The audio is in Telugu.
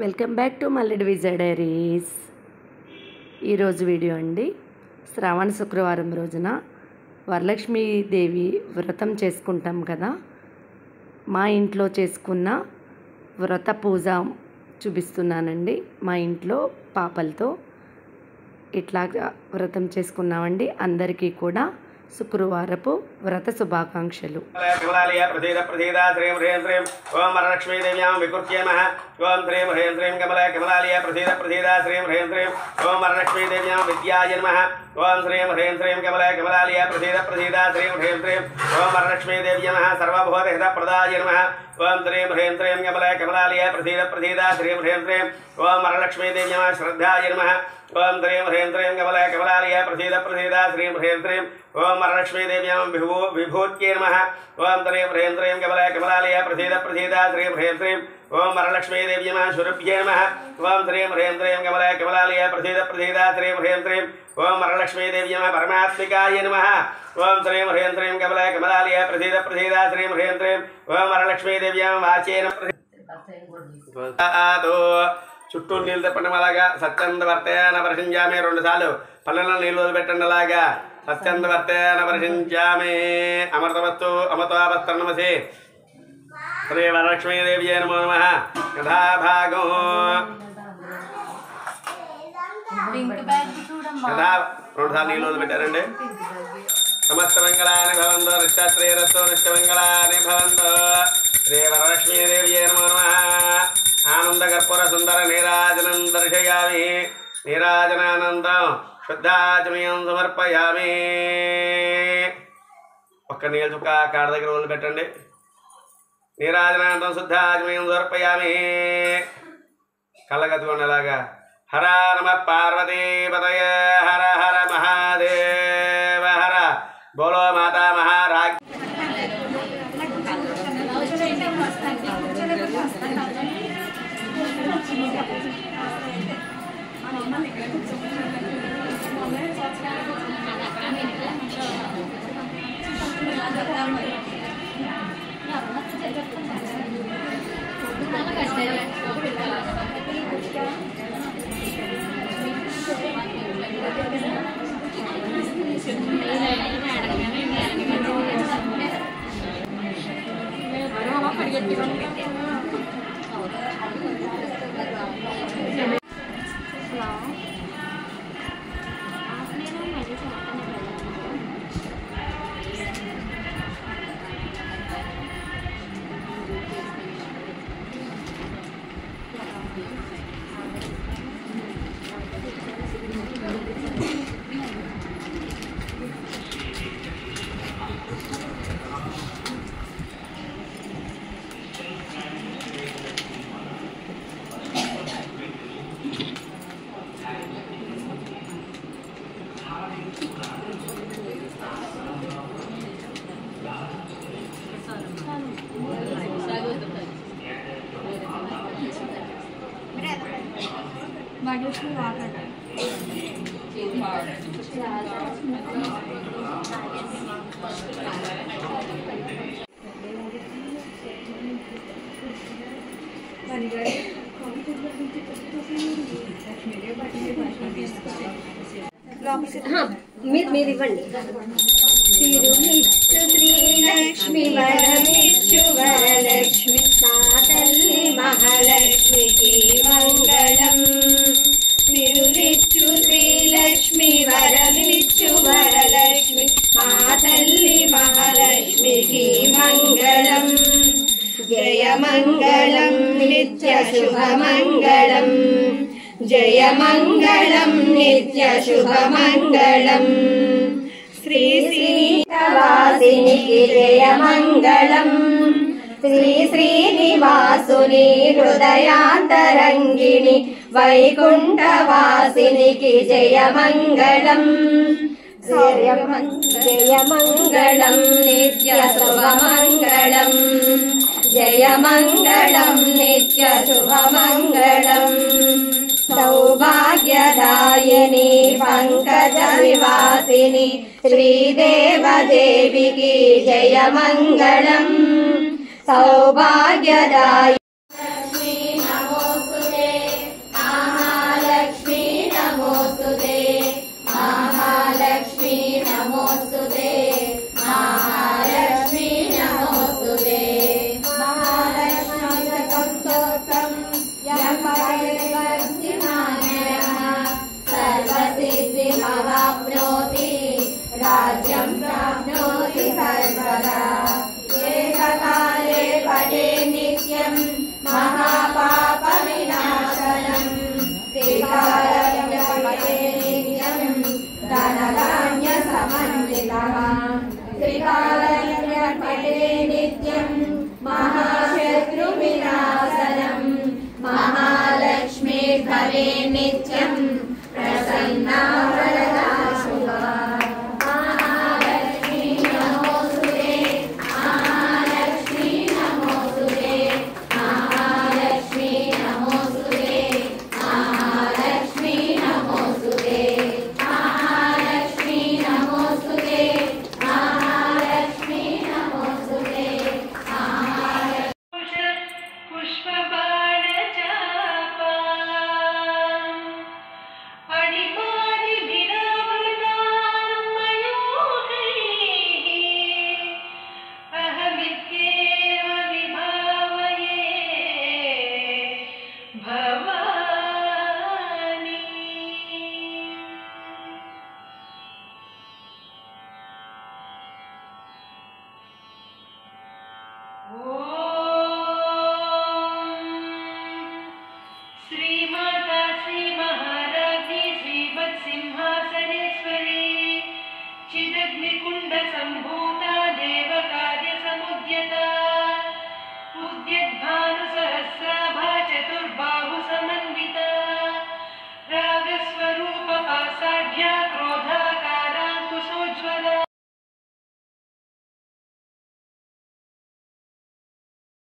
Welcome back to Malledi Vijay diaries. ఈరోజు వీడియో అండి, శ్రావణ శుక్రవారం రోజున వరలక్ష్మీదేవి వ్రతం చేసుకుంటాం కదా, మా ఇంట్లో చేసుకున్న వ్రత పూజ చూపిస్తున్నానండి. మా ఇంట్లో పాపలతో ఇట్లా వ్రతం చేసుకున్నామండి. అందరికీ కూడా శుక్రవారపు వ్రత శుభాకాంక్షలు. ఓం వరలక్ష్మీదేవ్యాం వికృత్యై నమః. ఓం హ్రీం హ్రీం హ్రీం కమలాలయ ప్రసీద ప్రసీద శ్రీం హ్రీం హ్రీం. ఓం వరలక్ష్మీదేవ్యాం విద్యాయ నమః. ఓం హ్రీం హ్రీం హ్రీం కమలాలయ ప్రసీద ప్రసీద శ్రీం హ్రీం హ్రీం. ఓం వరలక్ష్మీదేవ్య నమః. సర్వభూతహితప్రదాయ నమః. ఓం హ్రీం హ్రీం హ్రీం కమలాలయ ప్రసీద ప్రసీద శ్రీం హ్రీం హ్రీం. ఓం వరలక్ష్మీదేవ్య నమః. శ్రద్ధాయ నమః. ఓం హ్రీం హ్రీం హ్రీం కమలాలయ ప్రసీద ప్రసీద శ్రీం హ్రీం హ్రీం. ఓం వరలక్ష్మీదేవ్యాం విభూత్యై నమః. ఓం హ్రీం హ్రీం హ్రీం కమలాలయ ప్రసీద ప్రసీద శ్రీం హ్రీం హ్రీం. ఓం వరలక్ష్మీదేవ్య నమః. శురభ్యై నమః. ఓం హ్రీం హ్రీం హ్రీం కమలాలయ ప్రసీద ప్రసీద శ్రీం హ్రీం హ్రీం. ఓం వరలక్ష్మీదేవ్య నమః. పరమాత్మికాయ నమః. ఓం హ్రీం హ్రీం హ్రీం కమలాలయ ప్రసీద ప్రసీద శ్రీం హ్రీం హ్రీం. ఓం వరలక్ష్మీదేవ్యాం వాచే నమః. చుట్టూ నీళ్ళు తిప్పండి. అలాగా సత్యంద వర్తయాన వర్షించామే 2 సార్లు పళ్ళలో నీళ్ళు వదిలిపెట్టండి. అలాగా సత్యంద వర్తయాన వర్షించామే. అమృతవస్తు అమృతావస్తనమసి. శ్రీ వరలక్ష్మీదేవ్యై నమో నమః. యథాభాగం యథా 2 సార్లు నీళ్ళు వదిలిపెట్టారండి. సమస్త మంగళాని భవంతు. నిత్యశ్రీరస్సు నిత్యమంగళాని భవంతు. శ్రీ వరలక్ష్మీదేవ్యై నమో నమః. ఆనందకర్పూర సుందర నీరాజనం దర్శయామి. నీరాజనానందం శుద్ధాచమయం సమర్పయామి. ఒక్క నీళ్ళ చుక్క కాడ దగ్గర వదిలి పెట్టండి. నీరాజనానందం శుద్ధాచమయం సమర్పయామి. కళ్ళగత్తుకోండి. అలాగా హర నమ పార్వతీపతయ హర హర మహాదేవ హర. బోలో మాతా మహారాజ్. మీరు ఇవ్వండి. తిరుమిచ్చు శ్రీలక్ష్మి వరమిచ్చు వరలక్ష్మి మా తల్లి మహాలక్ష్మికి మంగళం. తిరుమిచ్చు శ్రీలక్ష్మి వరమిచ్చు వరలక్ష్మి మా తల్లి మహాలక్ష్మికి మంగళం. జయ మంగళం నిత్య శుభమంగళం. జయ మంగళం నిత్య శుభమంగళం. శ్రీ శ్రీనివాసినికి జయ మంగళం. శ్రీ శ్రీనివాసుని హృదయాంతరంగిణి వైకుంఠవాసినికి జయ మంగళం. జయ మంగళం నిత్య శుభమంగళం. జయ మంగళం నిత్య శుభమంగళం. सौभाग्यदायिनी पंकज विवासिनी श्रीदेवदेवी की जय मंगलम। सौभाग्यदायिनी नमोस्तुते मे नित्यं प्रसन्ना वरदा शुभा महालक्ष्मी नमोस्तुते महालक्ष्मी नमोस्तुते महालक्ष्मी नमोस्तुते महालक्ष्मी नमोस्तुते महालक्ष्मी नमोस्तुते महालक्ष्मी नमोस्तुते पुष्पबाणचापा अणिमादिभिरावृतां मयूखैः अहमित्येव विभावये भवानी। ॐ श्री